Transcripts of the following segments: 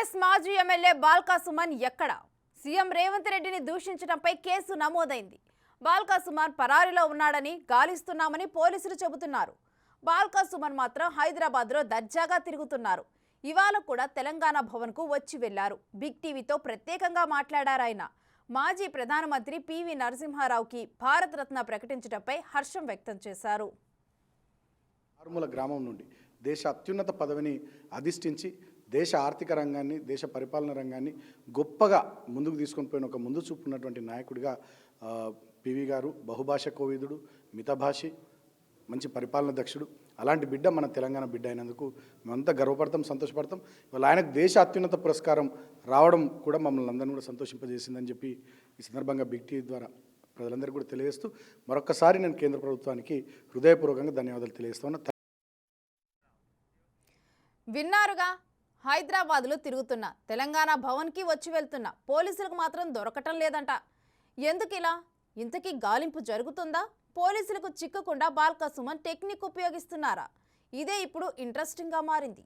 BRS మాజీ MLA Balka Suman ఎక్కడ? CM Revanth రెడ్డిని దూషించడంపై కేసు నమోదైంది. బాల్కా సుమన్ పరారీలో ఉన్నాడని గాలిస్తున్నామని పోలీసులు చెబుతున్నారు. బాల్కా సుమన్ మాత్రం హైదరాబాద్లో దర్జాగా తిరుగుతున్నారు. ఇవాళ కూడా తెలంగాణ భవన్కు వచ్చి వెళ్లారు. బిగ్ టీవీతో ప్రత్యేకంగా మాట్లాడారాయన. మాజీ ప్రధానమంత్రి పివి నరసింహారావుకి భారతరత్న ప్రకటించడంపై హర్షం వ్యక్తం చేశారు. ఆరుమూల గ్రామం నుండి దేశ అత్యున్నత పదవిని అధిష్ఠించి దేశ ఆర్థిక రంగాన్ని, దేశ పరిపాలన రంగాన్ని గొప్పగా ముందుకు తీసుకొని పోయిన ఒక ముందు చూపు ఉన్నటువంటి నాయకుడిగా పివి గారు. బహుభాష కోవిదుడు, మితభాషి, మంచి పరిపాలన దక్షుడు. అలాంటి బిడ్డ మన తెలంగాణ బిడ్డ అయినందుకు మేమంతా గర్వపడతాం, సంతోషపడతాం. ఇవాళ ఆయనకు దేశ అత్యున్నత పురస్కారం రావడం కూడా మమ్మల్ని అందరినీ కూడా సంతోషింపజేసిందని చెప్పి ఈ సందర్భంగా బిగ్ టీవీ ద్వారా ప్రజలందరికీ కూడా తెలియజేస్తూ మరొకసారి నేను కేంద్ర ప్రభుత్వానికి హృదయపూర్వకంగా ధన్యవాదాలు తెలియజేస్తాను. విన్నారుగా, హైదరాబాద్లో తిరుగుతున్న, తెలంగాణ భవన్కి వచ్చి వెళ్తున్న పోలీసులకు మాత్రం దొరకటం లేదంట. ఎందుకిలా? ఇంతకీ గాలింపు జరుగుతుందా? పోలీసులకు చిక్కకుండా బాల్కా సుమన్ టెక్నిక్ ఉపయోగిస్తున్నారా? ఇదే ఇప్పుడు ఇంట్రెస్టింగ్గా మారింది.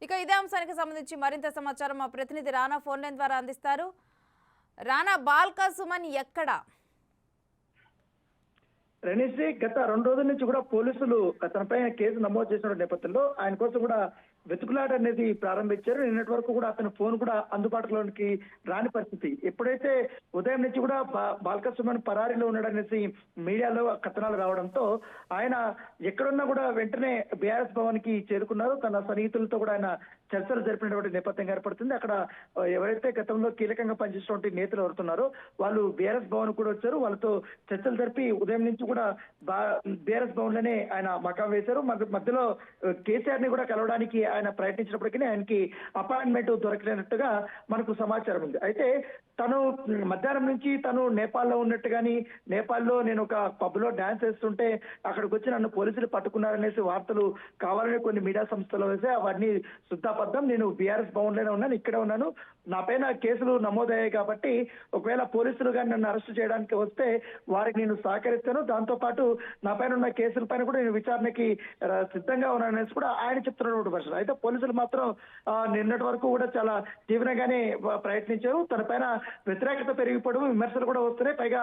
ఇక ఇదే అంశానికి సంబంధించి మరింత సమాచారం మా ప్రతినిధి రానా ఫోన్ లైన్ ద్వారా అందిస్తారు. రానా, బాల్కా సుమన్ ఎక్కడా? రణేష్, గత 2 రోజుల నుంచి కూడా పోలీసులు తనపై కేసు నమోదు చేసిన నేపథ్యంలో ఆయన కోసం కూడా వెతుకులాట అనేది ప్రారంభించారు. నిన్నటి వరకు కూడా అతని ఫోన్ కూడా అందుబాటులోనికి రాని పరిస్థితి. ఎప్పుడైతే ఉదయం నుంచి కూడా బాల్కా సుమన్ పరారీలో ఉన్నాడనేసి మీడియాలో కథనాలు రావడంతో ఆయన ఎక్కడున్నా కూడా వెంటనే బీఆర్ఎస్ భవన్ కి చేరుకున్నారు. తన సన్నిహితులతో కూడా ఆయన చర్చలు జరిపినటువంటి నేపథ్యం ఏర్పడుతుంది. అక్కడ ఎవరైతే గతంలో కీలకంగా పనిచేసినటువంటి నేతలు ఎవరుతున్నారో వాళ్ళు బీఆర్ఎస్ భవన్ కూడా వచ్చారు. వాళ్ళతో చర్చలు జరిపి ఉదయం నుంచి కూడా బీఆర్ఎస్ భవన్ లోనే ఆయన మకాం వేశారు. మధ్యలో కేసీఆర్ ని కూడా కలవడానికి ఆయన ప్రయత్నించినప్పటికీ ఆయనకి అపాయింట్మెంట్ దొరకలేనట్టుగా మనకు సమాచారం ఉంది. అయితే తను మధ్యాహ్నం నుంచి తను నేపాల్లో ఉన్నట్టు కానీ, నేపాల్లో నేను ఒక పబ్ లో డాన్స్ చేస్తుంటే అక్కడికి వచ్చి నన్ను పోలీసులు పట్టుకున్నారనేసి వార్తలు కావాలని కొన్ని మీడియా సంస్థలు వేస్తే అవన్నీ శుద్ధాబద్ధం. నేను బీఆర్ఎస్ భవన్ లోనే ఉన్నాను, ఇక్కడే ఉన్నాను. నా పైన కేసులు నమోదయ్యాయి కాబట్టి ఒకవేళ పోలీసులు కానీ నన్ను అరెస్ట్ చేయడానికి వస్తే వారికి నేను సహకరిస్తాను. దాంతో పాటు నా పైన ఉన్న కేసుల పైన కూడా నేను విచారణకి సిద్ధంగా ఉన్నాననేసి కూడా ఆయన చెప్తున్నటువంటి వర్షం. అయితే పోలీసులు మాత్రం నిన్నటి వరకు కూడా చాలా తీవ్రంగానే ప్రయత్నించారు. తన పైన వ్యతిరేకత పెరిగిపోవడం, విమర్శలు కూడా వస్తున్నాయి. పైగా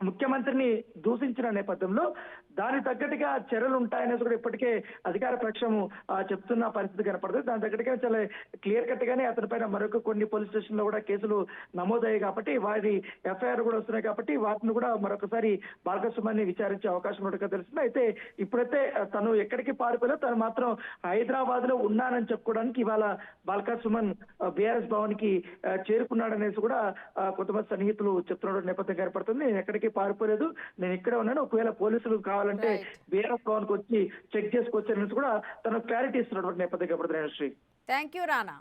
ముఖ్యమంత్రిని దూషించిన నేపథ్యంలో దానికి తగ్గట్టుగా చర్యలు ఉంటాయనేసి కూడా ఇప్పటికే అధికార పక్షం చెప్తున్న పరిస్థితి కనపడుతుంది. దాని తగ్గట్టుగా చాలా క్లియర్ కట్ గానే అతని పైన మరొక కొన్ని పోలీస్ స్టేషన్ లో కూడా కేసులు నమోదయ్యాయి కాబట్టి వారి ఎఫ్ఐఆర్ కూడా వస్తున్నాయి కాబట్టి వాటిని కూడా మరొకసారి బాల్కా సుమన్ ని విచారించే అవకాశం ఉన్నట్టుగా తెలుస్తుంది. అయితే ఇప్పుడైతే తను ఎక్కడికి పారిపోయినా తను మాత్రం హైదరాబాద్ లో ఉన్నానని చెప్పుకోవడానికి ఇవాళ బాల్కా సుమన్ బీఆర్ఎస్ భవన్ కి చేరుకున్నాడనేసి కూడా కొంతమంది సన్నిహితులు చెప్తున్న నేపథ్యం ఏర్పడుతుంది. నేను ఎక్కడికి పారిపోలేదు, నేను ఇక్కడే ఉన్నాను. ఒకవేళ పోలీసులు కావాలంటే బీఆర్ఎస్ భవన్ కు వచ్చి చెక్ చేసుకొచ్చారనేసి కూడా తను క్లారిటీ ఇస్తున్నటువంటి నేపథ్యం ఏర్పడుతుంది. Thank you Rana.